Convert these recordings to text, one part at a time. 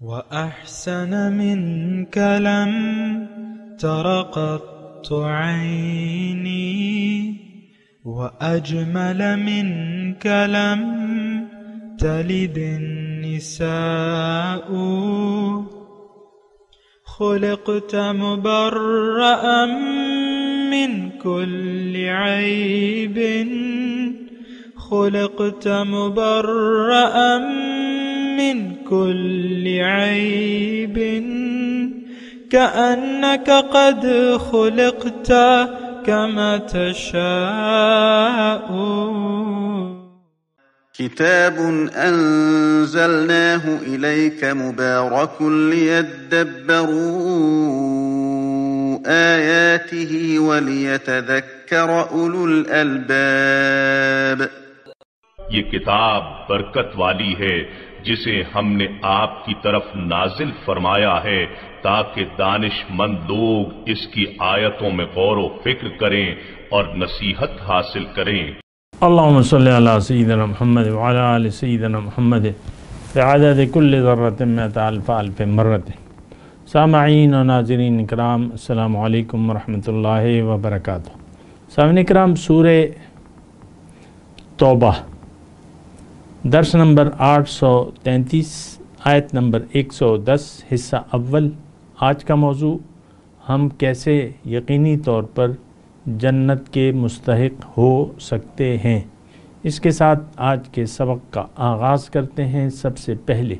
وأحسن منك لم تر قط عيني وأجمل منك لم تلد النساء خلقت مبرأ من كل عيب خلقت مبرأ من كل عيب كأنك قد خلقت كما تشاء. كتاب أنزلناه إليك مبارك ليدبروا آياته وليتذكر أولو الألباب. یہ کتاب برکت والی ہے جسے ہم نے آپ کی طرف نازل فرمایا ہے تاکہ دانش مند لوگ اس کی آیتوں میں غور و فکر کریں اور نصیحت حاصل کریں. اللهم صل على سيدنا محمد وعلى آل سيدنا محمد بعدد كل ذرة مئة ألف ألف مرة. سامعین و ناظرین اکرام، السلام علیکم ورحمۃ اللہ وبرکاتہ. سامعین اکرام، سورہ توبہ درس نمبر 833 آیت نمبر 110 حصہ اول. آج کا موضوع ہم کیسے یقینی طور پر جنت کے مستحق ہو سکتے ہیں. اس کے ساتھ آج کے سبق کا آغاز کرتے ہیں. سب سے پہلے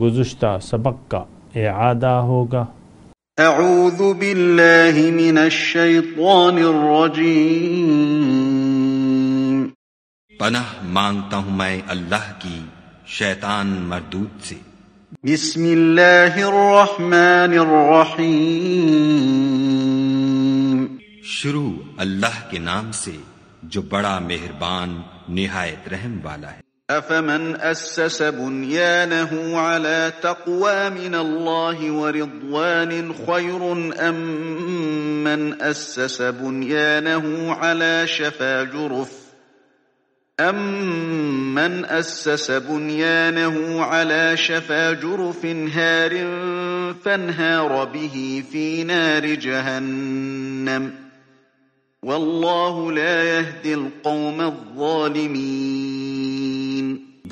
گزشتہ سبق کا اعادہ ہوگا. اعوذ باللہ من الشیطان الرجیم. پناہ مانگتا ہوں میں اللہ کی شیطان مردود سے. بسم اللہ الرحمن الرحیم. شروع اللہ کے نام سے جو بڑا مہربان نہایت رحم والا ہے. افمن اسس بنیانه على تقوى من الله ورضوان خير ام من اسس بنيانه على شفا جرف هار فانهار به في نار جهنم واللہ لا يهدي القوم الظالمین.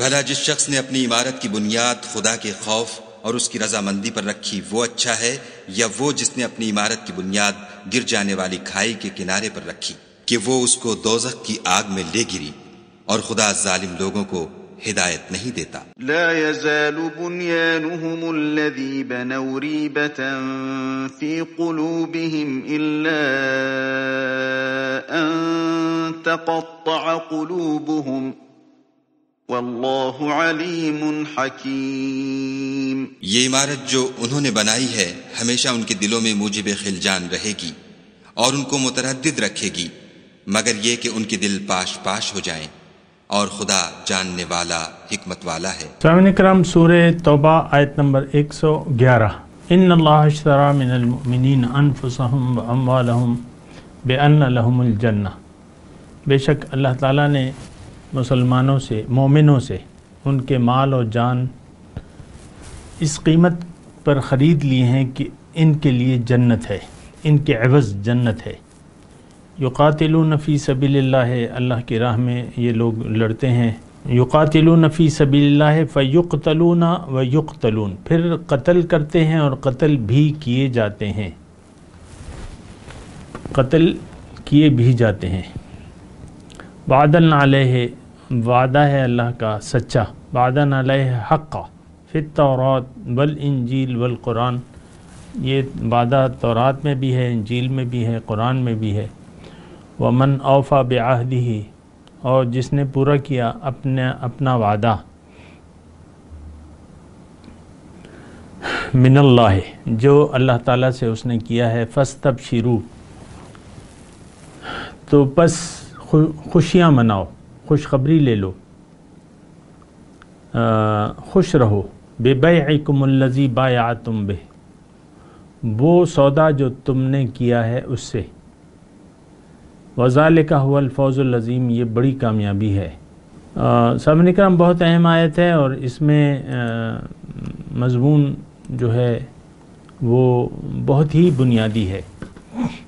بھلا جس شخص نے اپنی عمارت کی بنیاد خدا کے خوف اور اس کی رضامندی پر رکھی وہ اچھا ہے، یا وہ جس نے اپنی عمارت کی بنیاد گر جانے والی کھائی کے کنارے پر رکھی کہ وہ اس کو دوزخ کی آگ میں لے گری، اور خدا ظالم لوگوں کو ہدایت نہیں دیتا. لا يزال بنيانهم الذي بنوا ريبة في قلوبهم إلا أن تقطع قلوبهم والله عليم حكيم. یہ عمارت جو انہوں نے بنائی ہے ہمیشہ ان کے دلوں میں موجب خلجان رہے گی اور ان کو متردد رکھے گی، مگر یہ کہ ان کے دل پاش پاش ہو جائیں، اور خدا جاننے والا حکمت والا ہے. سامعین کرام، سورہ توبہ آیت نمبر 111. ان اللہ اشتری من المؤمنین انفسهم واموالهم بان لهم الجنہ. بے شک اللہ تعالیٰ نے مسلمانوں سے، مومنوں سے ان کے مال و جان اس قیمت پر خرید لیے ہیں کہ ان کے لیے جنت ہے، ان کے عوض جنت ہے. یقاتلون فی سبیل اللہ، اللہ کی راہ میں یہ لوگ لڑتے ہیں. یقاتلون فی سبیل اللہ فیقتلون ویقتلون، پھر قتل کرتے ہیں اور قتل بھی کیے جاتے ہیں، قتل کیے بھی جاتے ہیں. وعدن علیہ، وعدہ ہے اللہ کا سچا. وعدن علیہ حقا فی التوراۃ والانجیل والقرآن، یہ وعدہ تورات میں بھی ہے، انجیل میں بھی ہے، قرآن میں بھی ہے. ومن اوفا بعہدہ، اور جس نے پورا کیا اپنا وعدہ من اللہ، جو اللہ تعالیٰ سے اس نے کیا ہے. فاستبشروا، تو پس خوشیاں مناؤ، خوشخبری لے لو، خوش رہو. ببیعکم الذی بایعتم بہ، وہ سودا جو تم نے کیا ہے اس سے. وذالک هو الفوز العظیم، یہ بڑی کامیابی ہے. سامعین کرام، بہت اہم آیت ہے اور اس میں مضمون جو ہے وہ بہت ہی بنیادی ہے۔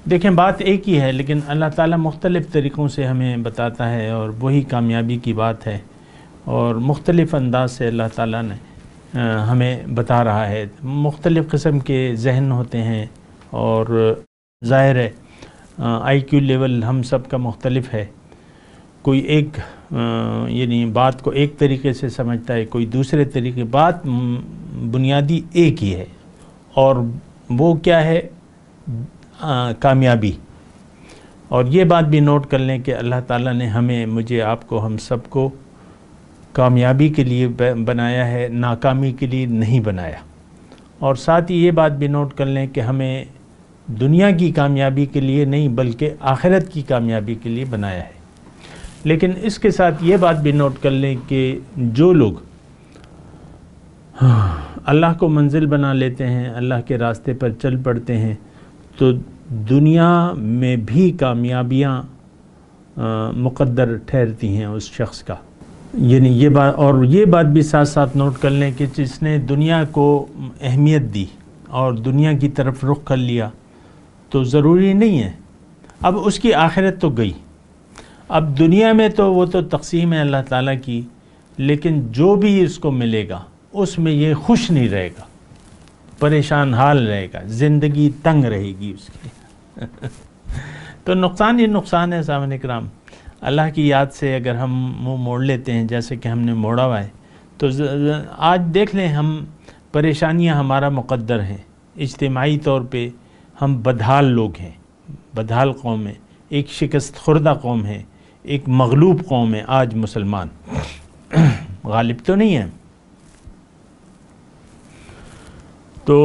دیکھیں بات ایک ہی ہے لیکن اللہ تعالیٰ مختلف طریقوں سے ہمیں بتاتا ہے، اور وہی کامیابی کی بات ہے، اور مختلف انداز سے اللہ تعالیٰ نے ہمیں بتا رہا ہے۔ مختلف قسم کے ذہن ہوتے ہیں، اور ظاہر ہے آئی کیو لیول ہم سب کا مختلف ہے۔ کوئی ایک یعنی بات کو ایک طریقے سے سمجھتا ہے، کوئی دوسرے طریقے۔ بات بنیادی ایک ہی ہے، اور وہ کیا ہے؟ کامیابی۔ اور یہ بات بھی نوٹ کر لیں کہ اللہ تعالیٰ نے ہمیں، مجھے، آپ کو، ہم سب کو کامیابی کے لیے بنایا ہے، ناکامی کے لیے نہیں بنایا۔ اور ساتھ ہی یہ بات بھی نوٹ کر لیں کہ ہمیں دنیا کی کامیابی کے لیے نہیں بلکہ آخرت کی کامیابی کے لیے بنایا ہے۔ لیکن اس کے ساتھ یہ بات بھی نوٹ کر لیں کہ جو لوگ اللہ کو منزل بنا لیتے ہیں، اللہ کے راستے پر چل پڑتے ہیں، تو دنیا میں بھی کامیابیاں مقدر ٹھہرتی ہیں اس شخص کا۔ یعنی یہ بات، اور یہ بات بھی ساتھ ساتھ نوٹ کر لیں کہ جس نے دنیا کو اہمیت دی اور دنیا کی طرف رخ کر لیا تو ضروری نہیں ہے، اب اس کی آخرت تو گئی۔ اب دنیا میں تو وہ تو تقسیم ہے اللہ تعالیٰ کی، لیکن جو بھی اس کو ملے گا اس میں یہ خوش نہیں رہے گا، پریشان حال رہے گا، زندگی تنگ رہے گی اس کی۔ تو نقصان ہی نقصان ہے سامعین کرام۔ اللہ کی یاد سے اگر ہم منہ موڑ لیتے ہیں جیسے کہ ہم نے موڑا ہوا ہے، تو آج دیکھ لیں ہم پریشانیاں ہمارا مقدر ہیں۔ اجتماعی طور پہ ہم بدحال لوگ ہیں، بدحال قوم ہے، ایک شکست خوردہ قوم ہے، ایک مغلوب قوم ہے آج مسلمان، غالب تو نہیں ہے۔ تو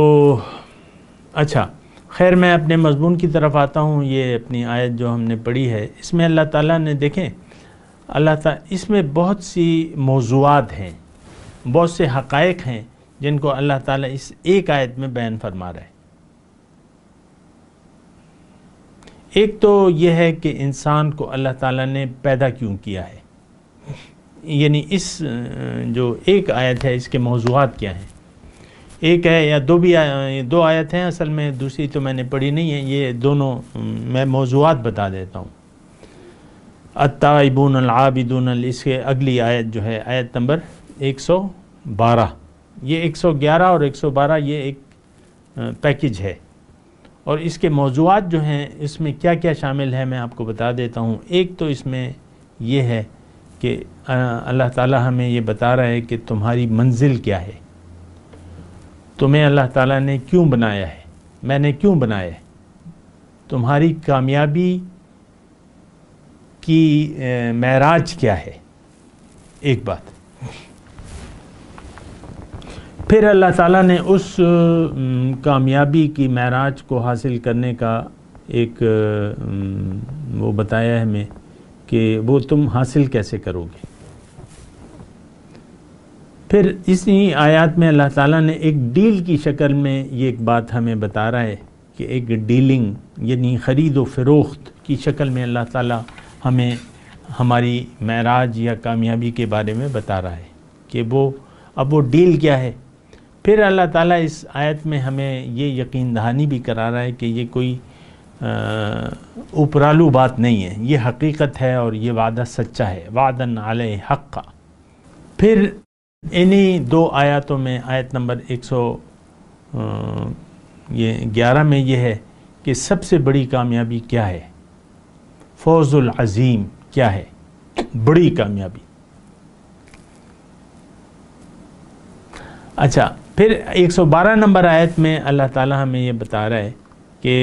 اچھا خیر، میں اپنے مضمون کی طرف آتا ہوں۔ یہ اپنی آیت جو ہم نے پڑھی ہے، اس میں اللہ تعالیٰ نے، دیکھیں اللہ تعالیٰ اس میں بہت سی موضوعات ہیں، بہت سے حقائق ہیں جن کو اللہ تعالیٰ اس ایک آیت میں بیان فرما رہا ہے۔ ایک تو یہ ہے کہ انسان کو اللہ تعالیٰ نے پیدا کیوں کیا ہے، یعنی اس جو ایک آیت ہے اس کے موضوعات کیا ہیں۔ ایک ہے یا دو آیت ہیں اصل میں، دوسری تو میں نے پڑھی نہیں ہے، یہ دونوں میں موضوعات بتا دیتا ہوں۔ التائبون العابدون، اس کے اگلی آیت جو ہے آیت نمبر 112، یہ 111 اور 112 یہ ایک پیکج ہے، اور اس کے موضوعات جو ہیں اس میں کیا کیا شامل ہے میں آپ کو بتا دیتا ہوں۔ ایک تو اس میں یہ ہے کہ اللہ تعالیٰ ہمیں یہ بتا رہا ہے کہ تمہاری منزل کیا ہے، تمہیں اللہ تعالیٰ نے کیوں بنایا ہے، میں نے کیوں بنایا ہے، تمہاری کامیابی کی معراج کیا ہے، ایک بات۔ پھر اللہ تعالیٰ نے اس کامیابی کی معراج کو حاصل کرنے کا ایک وہ بتایا ہے ہمیں کہ وہ تم حاصل کیسے کرو گے۔ پھر اسی آیات میں اللہ تعالیٰ نے ایک ڈیل کی شکل میں یہ ایک بات ہمیں بتا رہا ہے کہ ایک ڈیلنگ یعنی خرید و فروخت کی شکل میں اللہ تعالیٰ ہمیں ہماری معراج یا کامیابی کے بارے میں بتا رہا ہے کہ اب وہ ڈیل کیا ہے۔ پھر اللہ تعالیٰ اس آیت میں ہمیں یہ یقین دہانی بھی کرا رہا ہے کہ یہ کوئی اوپرالو بات نہیں ہے، یہ حقیقت ہے اور یہ وعدہ سچا ہے، وعدن علیہ حق۔ پھر انہی دو آیاتوں میں آیت نمبر 111 میں یہ ہے کہ سب سے بڑی کامیابی کیا ہے، فوز العظیم کیا ہے، بڑی کامیابی۔ اچھا پھر 112 نمبر آیت میں اللہ تعالیٰ ہمیں یہ بتا رہا ہے کہ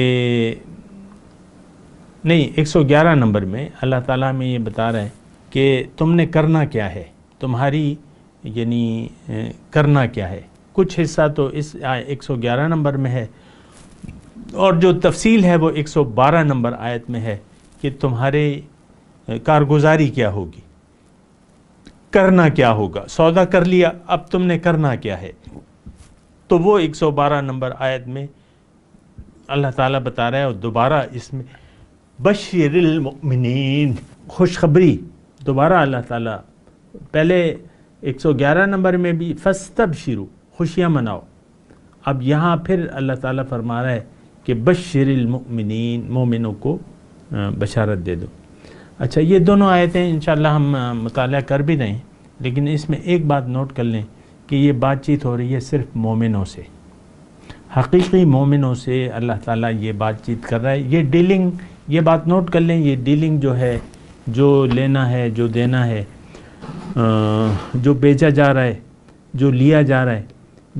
نہیں 111 نمبر میں اللہ تعالیٰ ہمیں یہ بتا رہا ہے کہ تم نے کرنا کیا ہے، تمہاری یعنی کرنا کیا ہے۔ کچھ حصہ تو اس 111 نمبر میں ہے اور جو تفصیل ہے وہ 112 نمبر آیت میں ہے کہ تمہارے کارگزاری کیا ہوگی، کرنا کیا ہوگا۔ سودا کر لیا، اب تم نے کرنا کیا ہے، تو وہ 112 نمبر آیت میں اللہ تعالیٰ بتا رہا ہے۔ اور دوبارہ اس میں بشر المؤمنین، خوشخبری، دوبارہ اللہ تعالیٰ پہلے 111 نمبر میں بھی فاستبشروا، خوشیاں مناؤ، اب یہاں پھر اللہ تعالیٰ فرما رہا ہے کہ بشر المؤمنین، مومنوں کو بشارت دے دو۔ اچھا، یہ دونوں آیتیں انشاءاللہ ہم مطالعہ کر بھی رہے ہیں، لیکن اس میں ایک بات نوٹ کر لیں کہ یہ بات چیت ہو رہی ہے صرف مومنوں سے، حقیقی مومنوں سے اللہ تعالیٰ یہ بات چیت کر رہا ہے۔ یہ ڈیلنگ، یہ بات نوٹ کر لیں، یہ ڈیلنگ جو ہے، جو لینا ہے، جو دینا ہے، جو بیچا جا رہا ہے، جو لیا جا رہا ہے،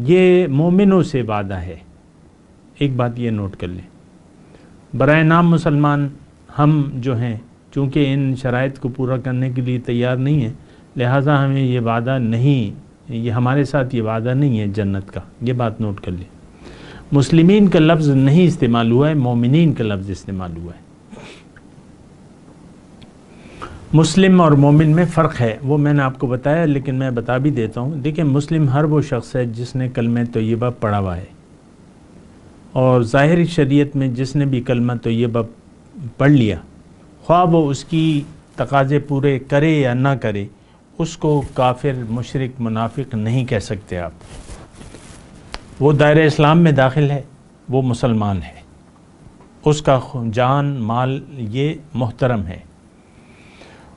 یہ مومنوں سے وعدہ ہے۔ ایک بات یہ نوٹ کر لیں، برائے نام مسلمان ہم جو ہیں چونکہ ان شرائط کو پورا کرنے کے لیے تیار نہیں ہیں، لہٰذا ہمیں یہ وعدہ نہیں، یہ ہمارے ساتھ یہ وعدہ نہیں ہے جنت کا، یہ بات نوٹ کر لیں۔ مسلمین کا لفظ نہیں استعمال ہوا ہے، مومنین کا لفظ استعمال ہوا ہے۔ مسلم اور مومن میں فرق ہے، وہ میں نے آپ کو بتایا، لیکن میں بتا بھی دیتا ہوں۔ دیکھیں، مسلم ہر وہ شخص ہے جس نے کلمہ طیبہ پڑھا ہوا ہے، اور ظاہری شریعت میں جس نے بھی کلمہ طیبہ پڑھ لیا، خواہ وہ اس کی تقاضے پورے کرے یا نہ کرے، اس کو کافر، مشرک، منافق نہیں کہہ سکتے آپ۔ وہ دائرہ اسلام میں داخل ہے، وہ مسلمان ہے، اس کا جان، مال یہ محترم ہے،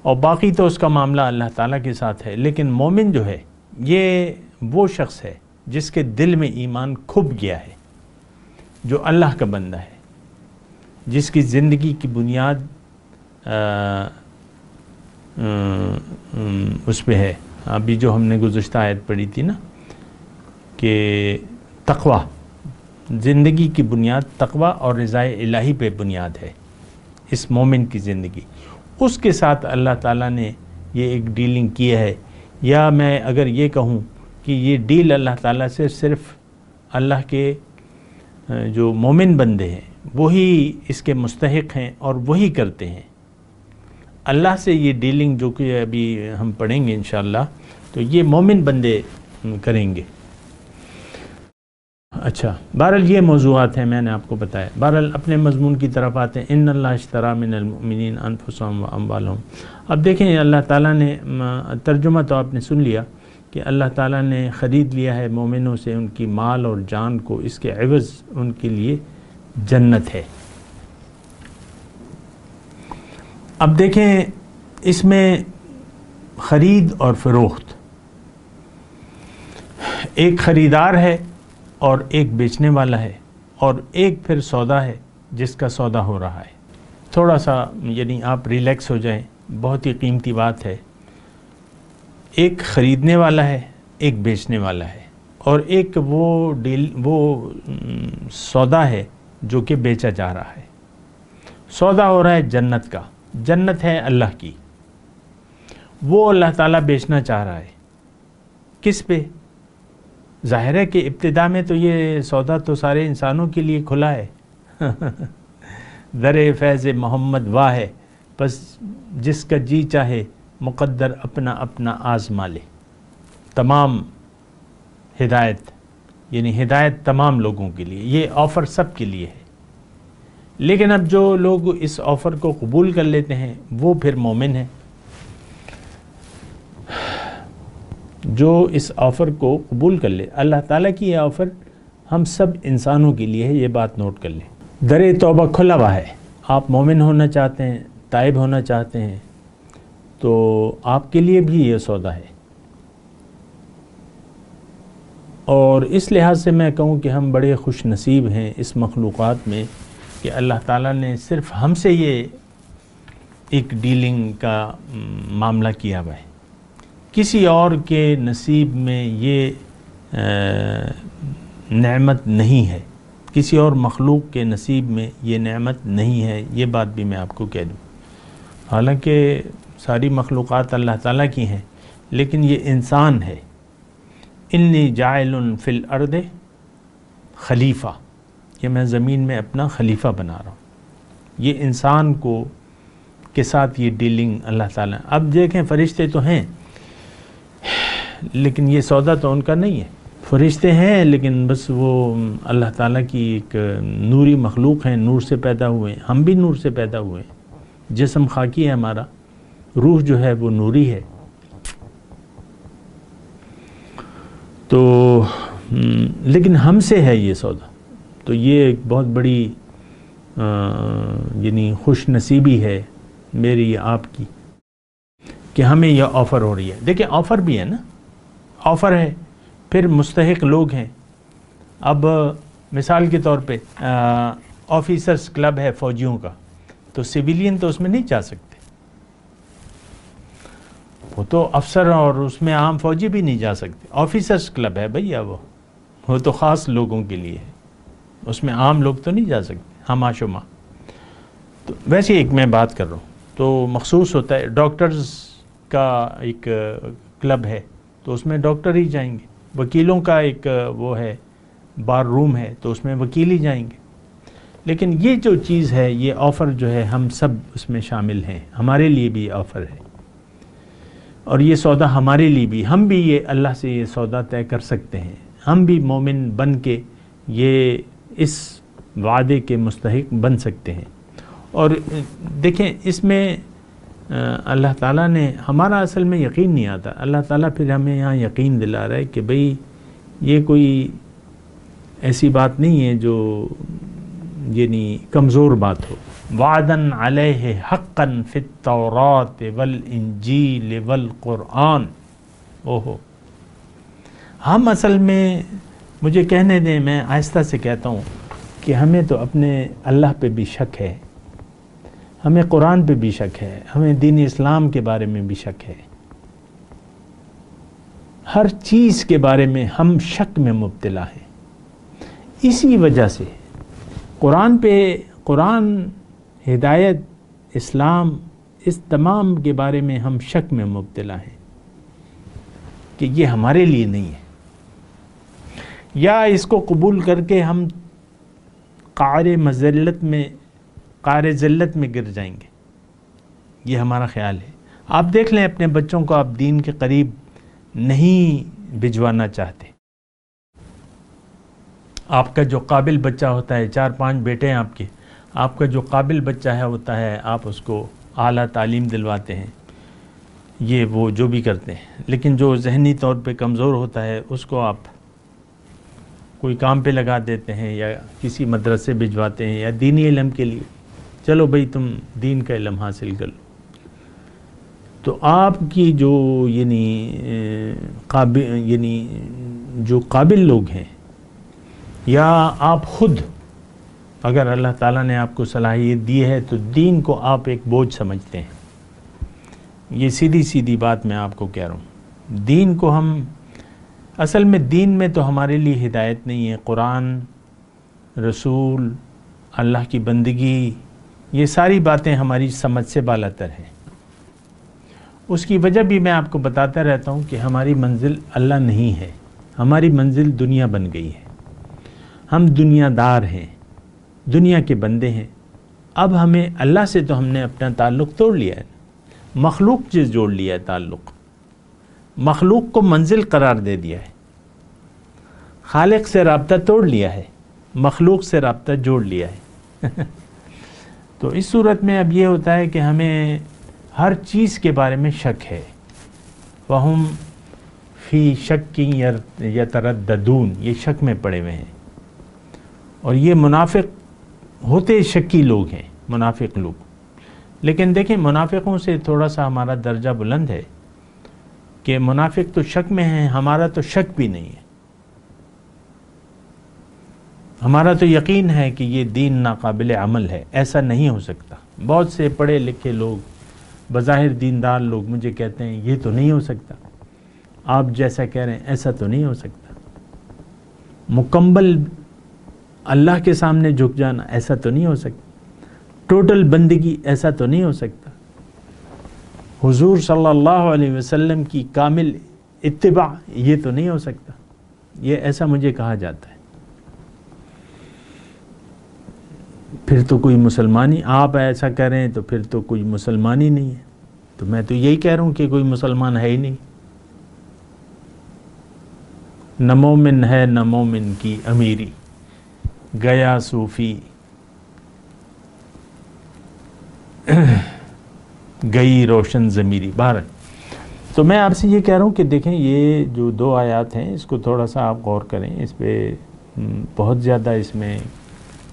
اور باقی تو اس کا معاملہ اللہ تعالیٰ کے ساتھ ہے۔ لیکن مومن جو ہے، یہ وہ شخص ہے جس کے دل میں ایمان کھپ گیا ہے، جو اللہ کا بندہ ہے، جس کی زندگی کی بنیاد اس پہ ہے، ابھی جو ہم نے گزشتہ آیت پڑھی تھی نا کہ تقوی، زندگی کی بنیاد تقوی اور رضائے الہی پہ بنیاد ہے اس مومن کی زندگی۔ اس کے ساتھ اللہ تعالیٰ نے یہ ایک ڈیلنگ کی ہے، یا میں اگر یہ کہوں کہ یہ ڈیل اللہ تعالیٰ سے صرف اللہ کے جو مومن بندے ہیں وہی اس کے مستحق ہیں اور وہی کرتے ہیں۔ اللہ سے یہ ڈیلنگ جو کہ ابھی ہم پڑھیں گے انشاءاللہ، تو یہ مومن بندے کریں گے۔ اچھا، بہرحال یہ موضوعات ہیں، میں نے آپ کو بتایا۔ بہرحال اپنے مضمون کی طرف آتے ہیں۔ ان اللہ اشتری من المؤمنین انفسهم واموالهم۔ اب دیکھیں، اللہ تعالیٰ نے ترجمہ تو آپ نے سن لیا کہ اللہ تعالیٰ نے خرید لیا ہے مومنوں سے ان کی مال اور جان کو، اس کے عوض ان کے لیے جنت ہے۔ اب دیکھیں، اس میں خرید اور فروخت، ایک خریدار ہے اور ایک بیچنے والا ہے، اور ایک پھر سودا ہے جس کا سودا ہو رہا ہے۔ تھوڑا سا یعنی آپ ریلیکس ہو جائیں، بہت ہی قیمتی بات ہے۔ ایک خریدنے والا ہے، ایک بیچنے والا ہے، اور ایک وہ سودا ہے جو کہ بیچا جا رہا ہے۔ سودا ہو رہا ہے جنت کا، جنت ہے اللہ کی، وہ اللہ تعالیٰ بیچنا چاہ رہا ہے۔ کس پہ؟ ظاہر ہے کہ ابتدا میں تو یہ سودا تو سارے انسانوں کے لیے کھلا ہے، در فیض محمد واہ ہے، بس جس کا جی چاہے مقدر اپنا اپنا آزما لے۔ تمام ہدایت، یعنی ہدایت تمام لوگوں کے لیے، یہ آفر سب کے لیے ہے۔ لیکن اب جو لوگ اس آفر کو قبول کر لیتے ہیں وہ پھر مومن ہیں۔ جو اس آفر کو قبول کر لے، اللہ تعالیٰ کی یہ آفر ہم سب انسانوں کے لیے ہے، یہ بات نوٹ کر لیں۔ در توبہ کھلا ہوا ہے، آپ مومن ہونا چاہتے ہیں، تائب ہونا چاہتے ہیں، تو آپ کے لیے بھی یہ سودا ہے۔ اور اس لحاظ سے میں کہوں کہ ہم بڑے خوش نصیب ہیں اس مخلوقات میں کہ اللہ تعالیٰ نے صرف ہم سے یہ ایک ڈیلنگ کا معاملہ کیا ہوا ہے۔ کسی اور کے نصیب میں یہ نعمت نہیں ہے، کسی اور مخلوق کے نصیب میں یہ نعمت نہیں ہے، یہ بات بھی میں آپ کو کہہ دوں۔ حالانکہ ساری مخلوقات اللہ تعالیٰ کی ہیں، لیکن یہ انسان ہے۔ انی جاعل فی الارض خلیفہ، کہ میں زمین میں اپنا خلیفہ بنا رہا ہوں۔ یہ انسان کو کے ساتھ یہ ڈیلنگ اللہ تعالیٰ۔ اب دیکھیں، فرشتے تو ہیں لیکن یہ سودا تو ان کا نہیں ہے۔ فرشتے ہیں لیکن بس وہ اللہ تعالیٰ کی ایک نوری مخلوق ہیں، نور سے پیدا ہوئے ہیں، ہم بھی نور سے پیدا ہوئے ہیں، جسم خاکی ہے ہمارا، روح جو ہے وہ نوری ہے۔ تو لیکن ہم سے ہے یہ سودا، تو یہ ایک بہت بڑی یعنی خوش نصیبی ہے میری آپ کی کہ ہمیں یہ آفر ہو رہی ہے۔ دیکھیں آفر بھی ہے نا، آفر ہے، پھر مستحق لوگ ہیں۔ اب مثال کے طور پہ آفیسرز کلب ہے فوجیوں کا، تو سویلین تو اس میں نہیں جا سکتے، وہ تو افسر اور اس میں عام فوجی بھی نہیں جا سکتے۔ آفیسرز کلب ہے بھیا، وہ تو خاص لوگوں کے لیے ہے، اس میں عام لوگ تو نہیں جا سکتے، ہما شما۔ تو ویسے ایک میں بات کر رہا ہوں تو مخصوص ہوتا ہے۔ ڈاکٹرز کا ایک کلب ہے تو اس میں ڈاکٹر ہی جائیں گے، وکیلوں کا ایک وہ ہے بار روم ہے تو اس میں وکیل ہی جائیں گے۔ لیکن یہ جو چیز ہے، یہ آفر جو ہے ہم سب اس میں شامل ہیں، ہمارے لیے بھی آفر ہے، اور یہ سودا ہمارے لیے بھی، ہم بھی یہ اللہ سے یہ سودا طے کر سکتے ہیں، ہم بھی مومن بن کے یہ اس وعدے کے مستحق بن سکتے ہیں۔ اور دیکھیں اس میں اللہ تعالیٰ نے، ہمارا اصل میں یقین نہیں آتا، اللہ تعالیٰ پھر ہمیں یہاں یقین دلا رہا ہے کہ بھئی یہ کوئی ایسی بات نہیں ہے جو یعنی کمزور بات ہو۔ وعدن علیہ حقا فی التوراۃ والانجیل والقرآن۔ اوہو، ہم اصل میں، مجھے کہنے دیں، میں آہستہ سے کہتا ہوں کہ ہمیں تو اپنے اللہ پہ بھی شک ہے، ہمیں قرآن پہ بھی شک ہے، ہمیں دین اسلام کے بارے میں بھی شک ہے، ہر چیز کے بارے میں ہم شک میں مبتلا ہیں۔ اسی وجہ سے قرآن، ہدایت، اسلام، اس تمام کے بارے میں ہم شک میں مبتلا ہیں کہ یہ ہمارے لیے نہیں ہے، یا اس کو قبول کر کے ہم قعر ذلت میں گر جائیں گے، یہ ہمارا خیال ہے۔ آپ دیکھ لیں اپنے بچوں کو، آپ دین کے قریب نہیں بھجوانا چاہتے۔ آپ کا جو قابل بچہ ہوتا ہے، 4-5 بیٹے ہیں آپ کا جو قابل بچہ ہوتا ہے، آپ اس کو اعلیٰ تعلیم دلواتے ہیں، یہ وہ جو بھی کرتے ہیں۔ لیکن جو ذہنی طور پہ کمزور ہوتا ہے، اس کو آپ کوئی کام پہ لگا دیتے ہیں، یا کسی مدرسے بھجواتے ہیں، یا دینی علم کے لیے، چلو بھئی تم دین کا علم حاصل کر لو۔ تو آپ کی جو جو قابل لوگ ہیں، یا آپ خود اگر اللہ تعالیٰ نے آپ کو صلاحیت دی ہے تو دین کو آپ ایک بوجھ سمجھتے ہیں۔ یہ سیدھی بات میں آپ کو کہہ رہا ہوں، دین کو ہم اصل میں، دین میں تو ہمارے لیے ہدایت نہیں ہے، قرآن، رسول، اللہ کی بندگی، یہ ساری باتیں ہماری سمجھ سے بالاتر ہیں۔ اس کی وجہ بھی میں آپ کو بتاتا رہتا ہوں کہ ہماری منزل اللہ نہیں ہے، ہماری منزل دنیا بن گئی ہے، ہم دنیا دار ہیں، دنیا کے بندے ہیں۔ اب ہمیں اللہ سے تو ہم نے اپنا تعلق توڑ لیا ہے، مخلوق سے جوڑ لیا ہے تعلق، مخلوق کو منزل قرار دے دیا ہے، خالق سے رابطہ توڑ لیا ہے، مخلوق سے رابطہ جوڑ لیا ہے۔ تو اس صورت میں اب یہ ہوتا ہے کہ ہمیں ہر چیز کے بارے میں شک ہے۔ وَهُمْ فِي شَكٍّ يَتَرَدَّدُونَ، یہ شک میں پڑے ہوئے ہیں، اور یہ منافق ہوتے شکی لوگ ہیں، منافق لوگ۔ لیکن دیکھیں منافقوں سے تھوڑا سا ہمارا درجہ بلند ہے کہ منافق تو شک میں ہیں، ہمارا تو شک بھی نہیں ہے، ہمارا تو یقین ہے کہ یہ دین ناقابل عمل ہے، ایسا نہیں ہو سکتا۔ بہت سے پڑھے لکھے لوگ، بظاہر دیندار لوگ مجھے کہتے ہیں یہ تو نہیں ہو سکتا، آپ جیسا کہہ رہے ہیں ایسا تو نہیں ہو سکتا، مکمل اللہ کے سامنے جھک جانا ایسا تو نہیں ہو سکتا، ٹوٹل بندگی ایسا تو نہیں ہو سکتا، حضور صلی اللہ علیہ وسلم کی کامل اتباع یہ تو نہیں ہو سکتا، یہ ایسا مجھے کہا جاتا ہے۔ پھر تو کوئی مسلمانی، آپ ایسا کہہ رہے ہیں تو پھر تو کوئی مسلمان ہی نہیں ہے۔ تو میں تو یہی کہہ رہا ہوں کہ کوئی مسلمان ہے ہی نہیں، نہ مومن ہے نہ مومن کی امیری، گیا صوفی گئی روشن ضمیری۔ بہرحال تو میں آپ سے یہ کہہ رہا ہوں کہ دیکھیں یہ جو 2 آیات ہیں اس کو تھوڑا سا آپ غور کریں، اس پہ بہت زیادہ اس میں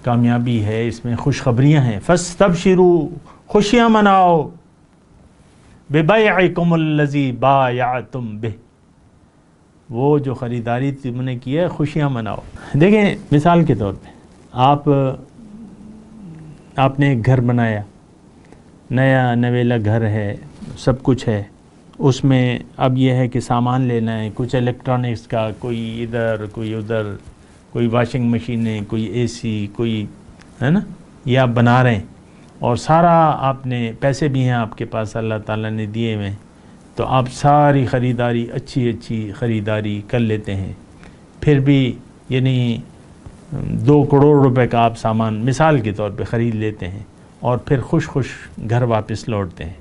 کامیابی ہے، اس میں خوشخبریاں ہیں. فاستبشروا، خوشیاں مناؤ، ببیعکم الذی بایعتم بہ، وہ جو خریداری تم نے کی ہے خوشیاں مناؤ. دیکھیں مثال کے طور پہ آپ نے ایک گھر بنایا، نیا نویلا گھر ہے، سب کچھ ہے، اس میں اب یہ ہے کہ سامان لینا ہے، کچھ الیکٹرانکس کا، کوئی ادھر کوئی ادھر، کوئی واشنگ مشینیں، کوئی اے سی، کوئی ہے نا، یہ آپ بنا رہے ہیں اور سارا آپ نے پیسے بھی ہیں آپ کے پاس، اللہ تعالیٰ نے دیے ہوئے، تو آپ ساری خریداری اچھی خریداری کر لیتے ہیں. پھر بھی یعنی 2 کروڑ روپے کا آپ سامان مثال کے طور پہ خرید لیتے ہیں اور پھر خوش گھر واپس لوٹتے ہیں.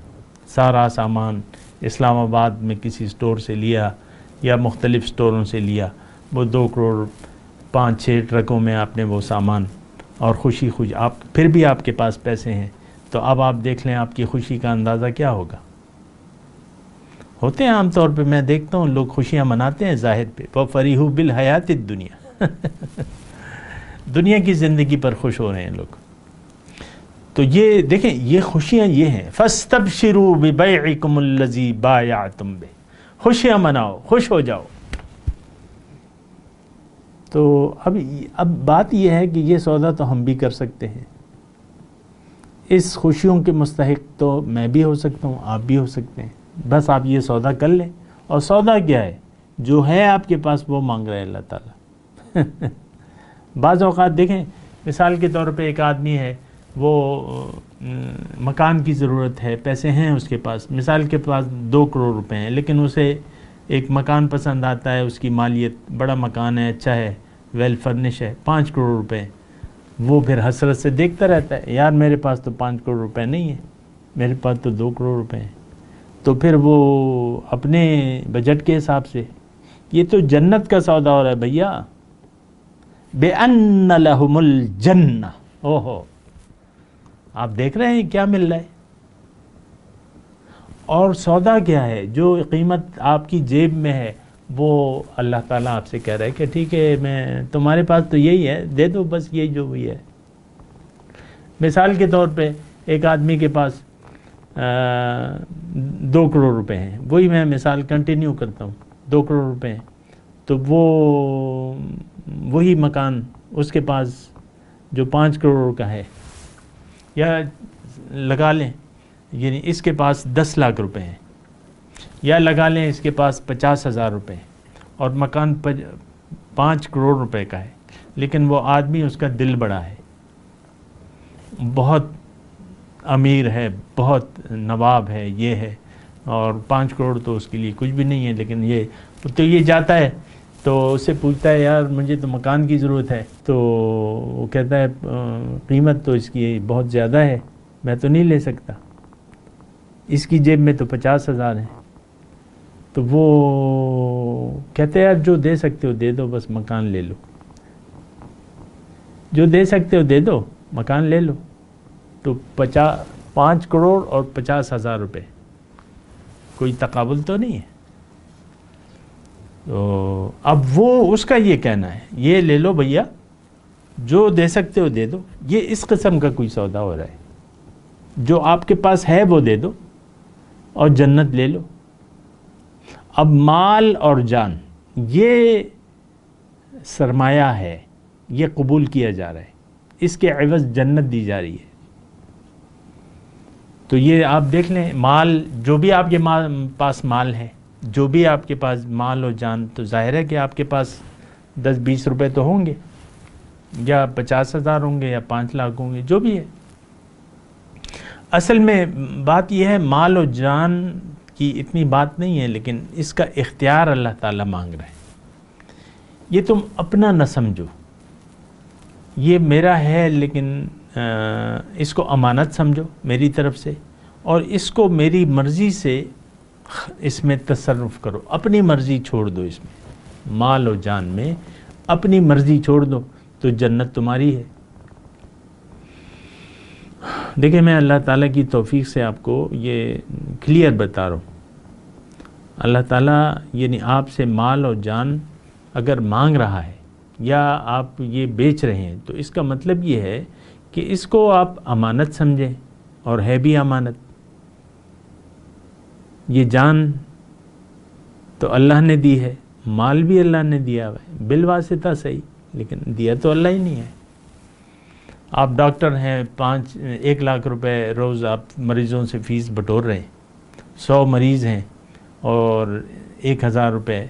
سارا سامان اسلام آباد میں کسی سٹور سے لیا یا مختلف سٹوروں سے لیا، وہ 2 کروڑ 5-6 ٹرکوں میں آپ نے وہ سامان، اور خوشی آپ پھر بھی آپ کے پاس پیسے ہیں، تو اب آپ دیکھ لیں آپ کی خوشی کا اندازہ کیا ہوگا. ہوتے ہیں عام طور پہ، میں دیکھتا ہوں لوگ خوشیاں مناتے ہیں ظاہر پہ، وَفَرِحُوا بِالْحَيَاةِ الدُّنْيَا، دنیا کی زندگی پر خوش ہو رہے ہیں لوگ. تو یہ دیکھیں یہ خوشیاں یہ ہیں، فَاسْتَبْشِرُوا بِبَيْعِكُمُ الَّذِي بَايَعْتُمْ بِهِ، خوشیاں مناؤ، خوش ہو جاؤ. تو اب بات یہ ہے کہ یہ سودا تو ہم بھی کر سکتے ہیں، اس خوشیوں کے مستحق تو میں بھی ہو سکتا ہوں، آپ بھی ہو سکتے ہیں. بس آپ یہ سودا کر لیں. اور سودا کیا ہے؟ جو ہے آپ کے پاس وہ مانگ رہے اللہ تعالیٰ. بعض اوقات دیکھیں مثال کے طور پہ ایک آدمی ہے، وہ مکان کی ضرورت ہے، پیسے ہیں اس کے پاس، مثال کے پاس 2 کروڑ روپے ہیں، لیکن اسے ایک مکان پسند آتا ہے، اس کی مالیت، بڑا مکان ہے، اچھا ہے، ویل فرنش ہے، 5 کروڑ روپے. وہ پھر حسرت سے دیکھتا رہتا ہے، یار میرے پاس تو 5 کروڑ روپے نہیں ہیں، میرے پاس تو 2 کروڑ روپے ہیں. تو پھر وہ اپنے بجٹ کے حساب سے، یہ تو جنت کا سودا ہو رہا ہے بھیا. بِأَنَّ لَهُمُ الْجَنَّةَ، اوہو، آپ دیکھ رہے ہیں کیا مل رہا ہے. اور سودا کیا ہے؟ جو قیمت آپ کی جیب میں ہے وہ اللہ تعالیٰ آپ سے کہہ رہا ہے کہ ٹھیک ہے، میں تمہارے پاس تو یہی ہے، دے دو بس یہی جو ہوئی ہے. مثال کے طور پہ ایک آدمی کے پاس 2 کروڑ روپے ہیں، وہی میں مثال کنٹینیو کرتا ہوں، 2 کروڑ روپے ہیں، تو وہی مکان اس کے پاس جو 5 کروڑ کا ہے، یا لگا لیں یعنی اس کے پاس 10 لاکھ روپے ہیں، یا لگا لیں اس کے پاس 50,000 روپے ہیں، اور مکان 5 کروڑ روپے کا ہے، لیکن وہ آدمی اس کا دل بڑا ہے، بہت امیر ہے، بہت نواب ہے، یہ ہے، اور 5 کروڑ تو اس کے لیے کچھ بھی نہیں ہے. لیکن یہ جاتا ہے تو اس سے پوچھتا ہے یار مجھے تو مکان کی ضرورت ہے، تو وہ کہتا ہے قیمت تو اس کی بہت زیادہ ہے، میں تو نہیں لے سکتا، اس کی جیب میں تو 50,000 ہیں. تو وہ کہتے ہیں یار جو دے سکتے ہو دے دو، بس مکان لے لو، جو دے سکتے ہو دے دو، مکان لے لو. تو 5 کروڑ اور 50,000 روپے، کوئی تقابل تو نہیں ہے. تو اب وہ اس کا یہ کہنا ہے یہ لے لو بھیا، جو دے سکتے ہو دے دو. یہ اس قسم کا کوئی سودا ہو رہا ہے، جو آپ کے پاس ہے وہ دے دو اور جنت لے لو. اب مال اور جان یہ سرمایہ ہے، یہ قبول کیا جا رہا ہے، اس کے عوض جنت دی جا رہی ہے. تو یہ آپ دیکھ لیں، مال جو بھی آپ کے پاس مال ہے، جو بھی آپ کے پاس مال اور جان، تو ظاہر ہے کہ آپ کے پاس 10-20 روپے تو ہوں گے، یا 50,000 ہوں گے، یا 5 لاکھ ہوں گے، جو بھی ہے. اصل میں بات یہ ہے مال و جان کی اتنی بات نہیں ہے، لیکن اس کا اختیار اللہ تعالیٰ مانگ رہے ہیں. یہ تم اپنا نہ سمجھو، یہ میرا ہے، لیکن اس کو امانت سمجھو میری طرف سے، اور اس کو میری مرضی سے اس میں تصرف کرو، اپنی مرضی چھوڑ دو، اس میں مال و جان میں اپنی مرضی چھوڑ دو تو جنت تمہاری ہے. دیکھیں میں اللہ تعالیٰ کی توفیق سے آپ کو یہ کلیئر بتا رہا ہوں. اللہ تعالیٰ یعنی آپ سے مال اور جان اگر مانگ رہا ہے یا آپ یہ بیچ رہے ہیں تو اس کا مطلب یہ ہے کہ اس کو آپ امانت سمجھیں، اور ہے بھی امانت۔ یہ جان تو اللہ نے دی ہے، مال بھی اللہ نے دیا ہے، بالواسطہ صحیح، لیکن دیا تو اللہ ہی نہیں ہے۔ آپ ڈاکٹر ہیں، 1 لاکھ روپے روز آپ مریضوں سے فیس بٹور رہے ہیں، 100 مریض ہیں اور 1000 روپے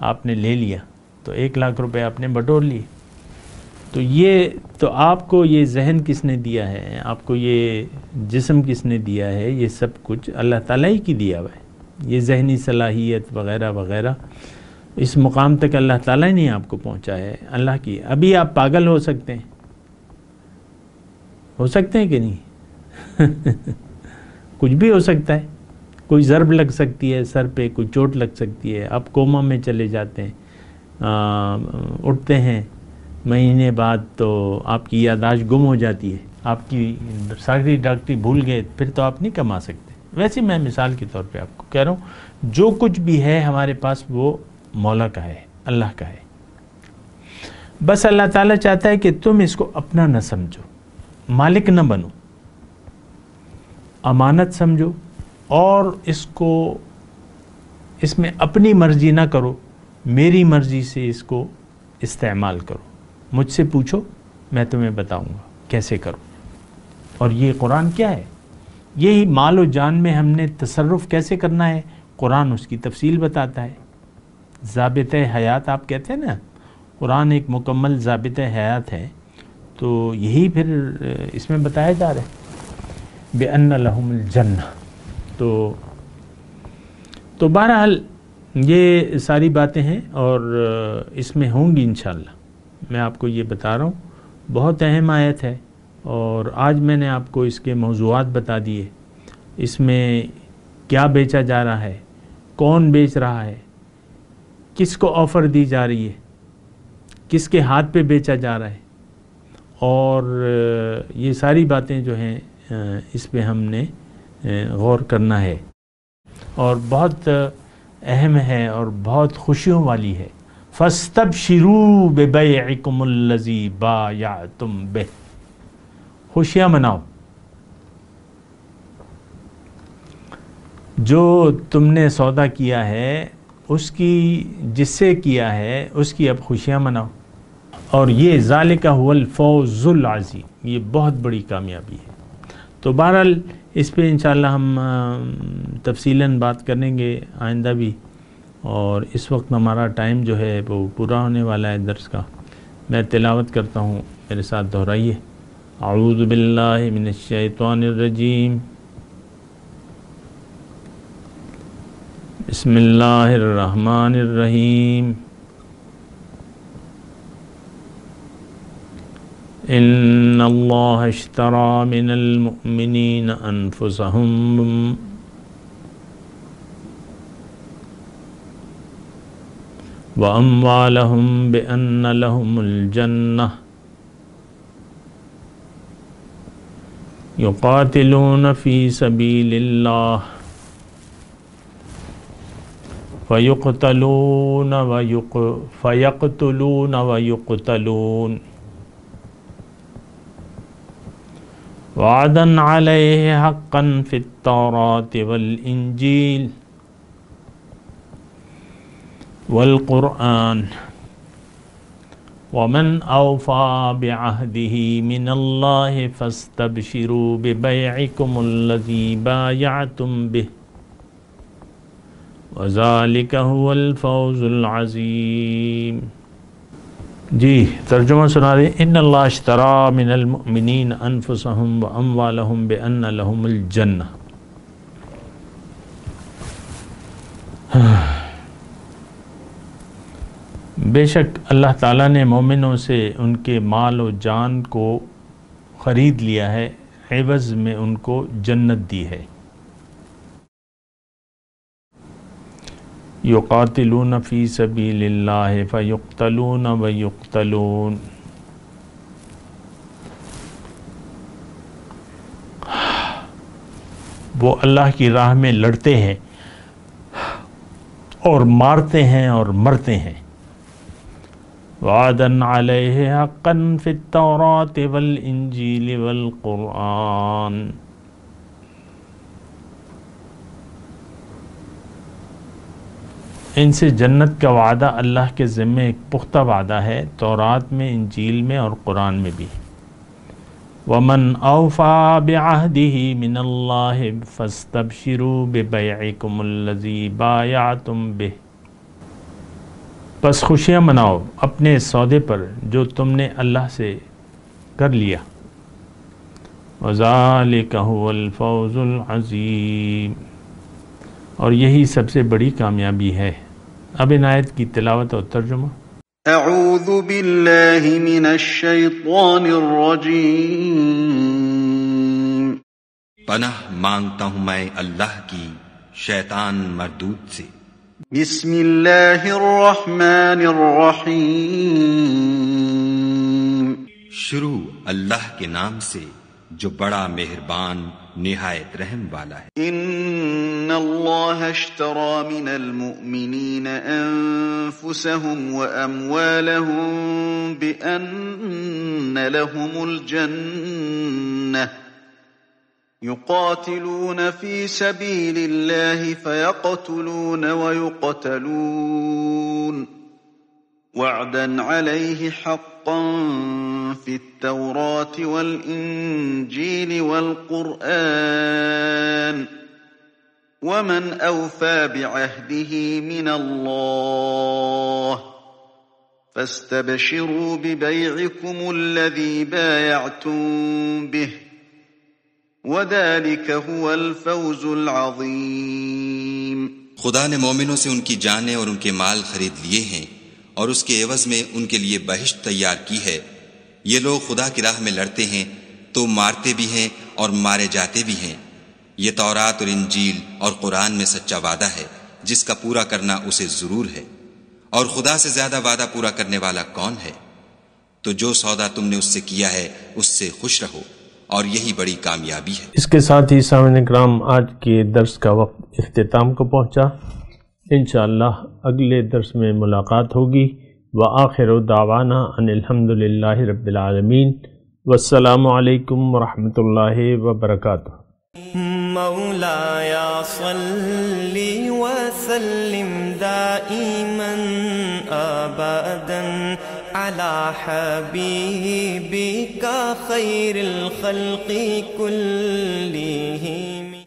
آپ نے لے لیا، تو 1 لاکھ روپے آپ نے بٹور لیے۔ تو آپ کو یہ ذہن کس نے دیا ہے، آپ کو یہ جسم کس نے دیا ہے، یہ سب کچھ اللہ تعالیٰ ہی کی دیا ہوا ہے۔ یہ ذہنی صلاحیت وغیرہ وغیرہ اس مقام تک اللہ تعالیٰ نے آپ کو پہنچا ہے، اللہ کی۔ ابھی آپ پاگل ہو سکتے ہیں کہ نہیں؟ کچھ بھی ہو سکتا ہے، کوئی ضرب لگ سکتی ہے سر پہ، کوئی چوٹ لگ سکتی ہے، آپ کوما میں چلے جاتے ہیں، اٹھتے ہیں مہینے بعد تو آپ کی یادداشت گم ہو جاتی ہے، آپ کی ساری ڈاکٹری بھول گئے، پھر تو آپ نہیں کما سکتے۔ ویسے میں مثال کے طور پہ آپ کو کہہ رہا ہوں، جو کچھ بھی ہے ہمارے پاس وہ مولا کا ہے، اللہ کا ہے۔ بس اللہ تعالیٰ چاہتا ہے کہ تم اس کو اپنا نہ سمجھو، مالک نہ بنو، امانت سمجھو، اور اس میں اپنی مرضی نہ کرو، میری مرضی سے اس کو استعمال کرو۔ مجھ سے پوچھو، میں تمہیں بتاؤں گا کیسے کرو۔ اور یہ قرآن کیا ہے؟ یہی مال و جان میں ہم نے تصرف کیسے کرنا ہے، قرآن اس کی تفصیل بتاتا ہے۔ ضابطۂ حیات آپ کہتے ہیں نا، قرآن ایک مکمل ضابطۂ حیات ہے، تو یہی پھر اس میں بتایا جا رہا ہے بِأَنَّ لَهُمُ الْجَنَّةِ۔ تو بہرحال یہ ساری باتیں ہیں اور اس میں ہوں گی انشاءاللہ۔ میں آپ کو یہ بتا رہا ہوں، بہت اہم آیت ہے، اور آج میں نے آپ کو اس کے موضوعات بتا دیے۔ اس میں کیا بیچا جا رہا ہے، کون بیچ رہا ہے، کس کو آفر دی جا رہی ہے، کس کے ہاتھ پہ بیچا جا رہا ہے، اور یہ ساری باتیں جو ہیں اس پہ ہم نے غور کرنا ہے، اور بہت اہم ہے اور بہت خوشیوں والی ہے۔ فَاسْتَبْشِرُوا بِبَيْعِكُمُ الَّذِي بَايَعْتُمْ بِهِ، خوشیاں مناؤ، جو تم نے سودا کیا ہے اس کی، جس سے کیا ہے اس کی اب خوشیاں مناؤ۔ اور یہ ذالک هو الفوز العظیم، یہ بہت بڑی کامیابی ہے۔ تو بہرحال اس پہ انشاءاللہ ہم تفصیلاً بات کریں گے آئندہ بھی، اور اس وقت ہمارا ٹائم جو ہے وہ پورا ہونے والا ہے درس کا۔ میں تلاوت کرتا ہوں، میرے ساتھ دہرائیے۔ اعوذ باللہ من الشیطان الرجیم، بسم اللہ الرحمن الرحیم۔ ان اللہ اشتری من المؤمنین انفسهم واموالهم بان لهم الجنہ یقاتلون فی سبیل اللہ فیقتلون ویقتلون وعدا علیہ حقا فی التوراۃ والانجیل والقرآن ومن اوفى بعهده من الله فاستبشروا ببيعكم الذي بايعتم به وذلك هو الفوز العظیم۔ جی ترجمہ سنا دیں۔ ان اللہ اشتری من المؤمنین انفسهم واموالهم بان لهم الجنہ۔ بے شک اللہ تعالیٰ نے مومنوں سے ان کے مال و جان کو خرید لیا ہے، عوض میں ان کو جنت دی ہے۔ یقاتلون فی سبیل اللہ فیقتلون ویقتلون۔ وہ اللہ کی راہ میں لڑتے ہیں اور مارتے ہیں اور مرتے ہیں. وعدن علیہ حقا فی التوراۃ والانجیل والقرآن. ان سے جنت کا وعدہ اللہ کے ذمہ ایک پختہ وعدہ ہے، تورات میں، انجیل میں اور قرآن میں بھی. وَمَنْ أَوْفَى بِعَهْدِهِ مِنَ اللَّهِ فَاسْتَبْشِرُوا بِبَيْعِكُمُ الَّذِي بَايَعْتُمْ بِهِ. پس خوشیاں مناؤ اپنے سودے پر جو تم نے اللہ سے کر لیا. وَذَلِكَ هُوَ الْفَوْزُ الْعَظِيمُ. اور یہی سب سے بڑی کامیابی ہے. اب ان آیت کی تلاوت اور ترجمہ. اعوذ باللہ من الشیطان الرجیم. پناہ مانگتا ہوں میں اللہ کی شیطان مردود سے. بسم اللہ الرحمن الرحیم. شروع اللہ کے نام سے جو بڑا مہربان نہایت رحم والا ہے. ان اللہ اشترى من المؤمنین انفسهم واموالهم بان لهم الجنة يقاتلون في سبيل الله فيقتلون ويقتلون وعدا عليه حقا في التوراة والإنجيل والقرآن ومن أوفى بعهده من الله فاستبشروا ببيعكم الذي بايعتم به وذلك هو الفوز العظيم. خدا نے مومنوں سے ان کی جانیں اور ان کے مال خرید لیے ہیں اور اس کے عوض میں ان کے لیے بہشت تیار کی ہے. یہ لوگ خدا کی راہ میں لڑتے ہیں تو مارتے بھی ہیں اور مارے جاتے بھی ہیں. یہ تورات اور انجیل اور قرآن میں سچا وعدہ ہے جس کا پورا کرنا اسے ضرور ہے. اور خدا سے زیادہ وعدہ پورا کرنے والا کون ہے؟ تو جو سودا تم نے اس سے کیا ہے اس سے خوش رہو اور یہی بڑی کامیابی ہے. اس کے ساتھ ہی سامعین کرام آج کے درس کا وقت اختتام کو پہنچا. انشاءاللہ اگلے درس میں ملاقات ہوگی. وآخر دعوانا ان الحمد للہ رب العالمین. والسلام علیکم ورحمۃ اللہ وبرکاتہ. مولایا صلی وسلم دائما ابدا على حبیبک خیر الخلق کلہم.